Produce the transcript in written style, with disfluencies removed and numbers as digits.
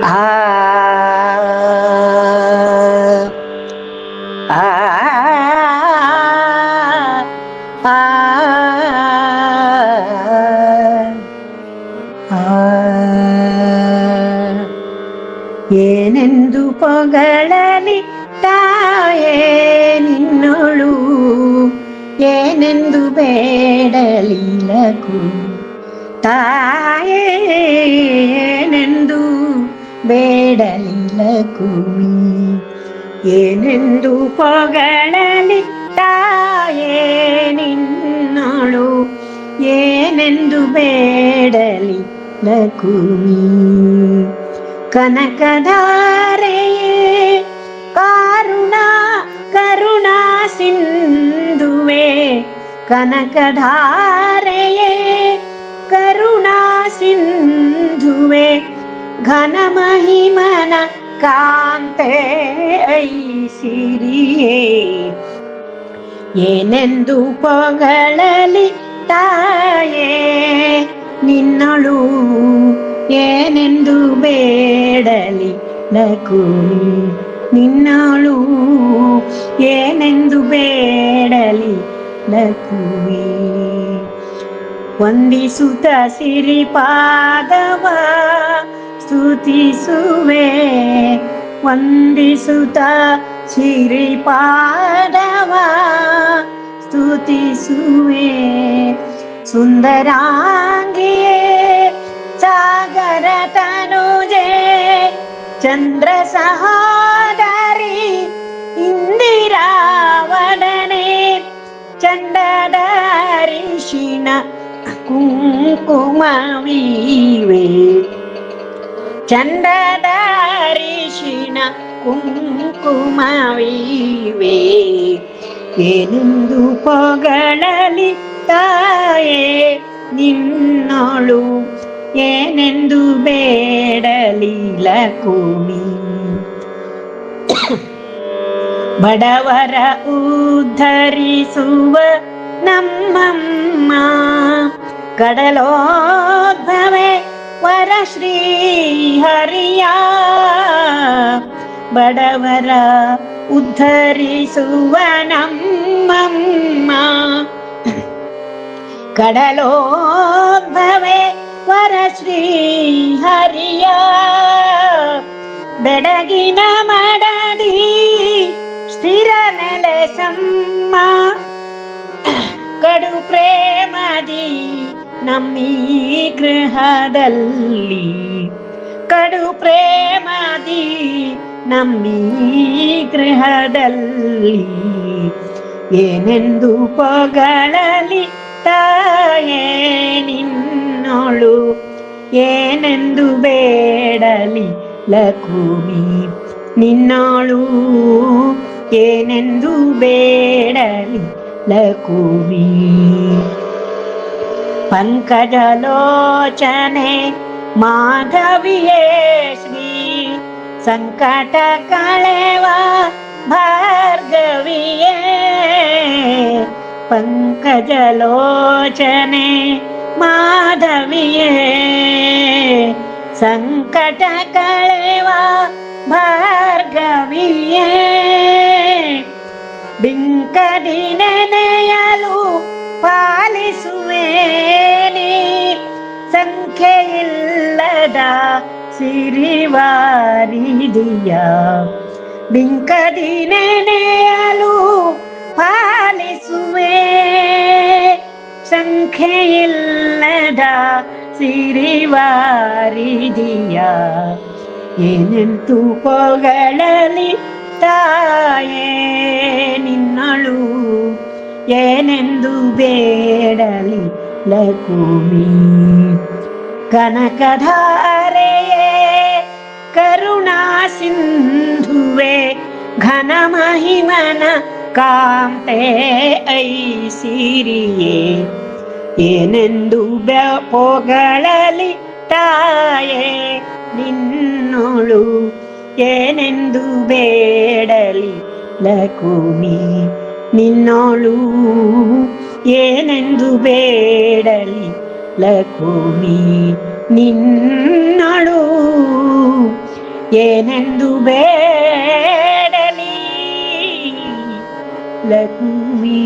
ಆ ಆ ಆ ಏನೆಂದು ಪೊಗಳಲಿ ತಾಯೇ ನಿನ್ನೊಳು, ಏನೆಂದು ಬೇಡಲಿ ಲಘು ತಾಯೇ, ಏನೆಂದು ಬೇಡಲಿ ಲಘುಮಿ. ಏನೆಂದು ಪೊಗಳಲಿ ತಾಯೇ ನಿನ್ನೊಳು, ಏನೆಂದು ಬೇಡಲಿ ಲಘುಮಿ. ಕನಕಧಾರೆಯೇ ಕಾರುಣಾ ಕರುಣಾ ಸಿಂಧುವೆ, ಕನಕಧಾರೆಯೇ ಕರುಣಾ ಸಿಂಧುವೆ, ಘನ ಮಹಿಮನ ಕಾಂತೆ ಐಸಿರಿಯೇ. ಏನೆಂದು ಪೊಗಳಲಿ ತಾಯೇ ನಿನ್ನೊಳು, ಏನೆಂದು ಬೇಡಲಿ ಲಘುಮಿ. ನಿನ್ನೊಳು ಏನೆಂದು ಬೇಡಲಿ ಲಘುಮಿ. ವಂದಿಸುತ್ತ ಸಿರಿಪಾದವ ಸ್ತುತಿಸುವೆ, ವಂದಿಸುತ್ತ ಸಿರಿಪಾದವ ಸ್ತುತಿಸುವೆ. ಸುಂದರಾಂಗಿಯೇ ಸಾಗರ ತನುಜೆ, ಚಂದ್ರ ಸಹೋದರಿ ಇಂದಿರಾವದನೆ, ಚಂಡದರಿಶಿನ ಕುಂಕುಮವೀವೆ, ಚಂಡದರಿಶಿನ ಕುಂಕುಮವೀವೆ. ಏನೆಂದು ಪೊಗಳಲಿ ತಾಯೇ ನಿನ್ನೊಳು, ಏನೆಂದು ಬೇಡಲಿ ಲಘುಮಿ. ಬಡವರ ಉದ್ಧರಿಸುವ ನಮ್ಮಮ್ಮ, ಕಡಲೋದ್ಭವೆ ವರ ಶ್ರೀ ಹರಿಯ. ಬಡವರ ಉದ್ಧರಿಸುವ ನಮ್ಮಮ್ಮ, ಕಡಲೋದ್ಭವೆ ವರ ಶ್ರೀ ಹರಿಯ. ಬೆಡಗಿನ ಮಡದಿ ಸ್ಥಿರ ನೆಲೆಸಮ್ಮ, ಕಡು ಪ್ರೇಮದಿ ನಮ್ಮೀ ಗೃಹದಲ್ಲಿ, ಕಡು ಪ್ರೇಮದಿ ನಮ್ಮೀ ಗೃಹದಲ್ಲಿ. ಏನೆಂದು ಪೊಗಳಲಿ ತಾಯೇ ನಿನ್ನೊಳು, ಏನೆಂದು ಬೇಡಲಿ ಲಘುಮಿ. ನಿನ್ನೊಳು ಏನೆಂದು ಬೇಡಲಿ ಲಘುಮಿ. ಪಂಕಜಲೋಚನೆ ಮಾಧವಿಯೇ ಶ್ರೀ ಸಂಕಟ ಕಳೆವ ಭಾರ್ಗವಿಯೇ. ಪಂಕಜಲೋಚನೆ ಮಾಧವಿಯೇ, ಸಂಕಟ ಕಳೆವ ಭಾರ್ಗವಿಯೇ. ಬಿಂಕದಿ ನೆನೆಯಲು ಪಾಲಿಸುವೆ ನೀ, ಸಂಖ್ಯೆಯಿಲ್ಲದ ಸಿರಿವಾರಿದಿಯ. ಬಿಂಕದಿ ನೆನೆಯಲು ಪಾಲಿಸುವೆ, ಸಂಖ್ಯೆಯಿಲ್ಲದ ಸಿರಿವಾರಿದಿಯ. ಏನೆಂದು ಪೊಗಳಲಿ ತಾಯೇ ನಿನ್ನೊಳು, ಏನೆಂದು ಬೇಡಲಿ ಲಘುಮಿ. ಕನಕಧಾರೆಯೇ ಕರುಣಾ ಸಿಂಧುವೆ, ಘನ ಮಹಿಮನ ಕಾಂತೆ ಐಸಿರಿಯೇ. ಏನೆಂದು ಪೊಗಳಲಿ ತಾಯೇ ನಿನ್ನೊಳು, ಏನೆಂದು ಬೇಡಲಿ ಲಘುಮಿ. ನಿನ್ನೊಳು ಏನೆಂದು ಬೇಡಲಿ ಲಘುಮಿ. ನಿನ್ನೊಳು ಏನೆಂದು ಬೇಡಲಿ ಲಕ್ಷ್ಮೀ.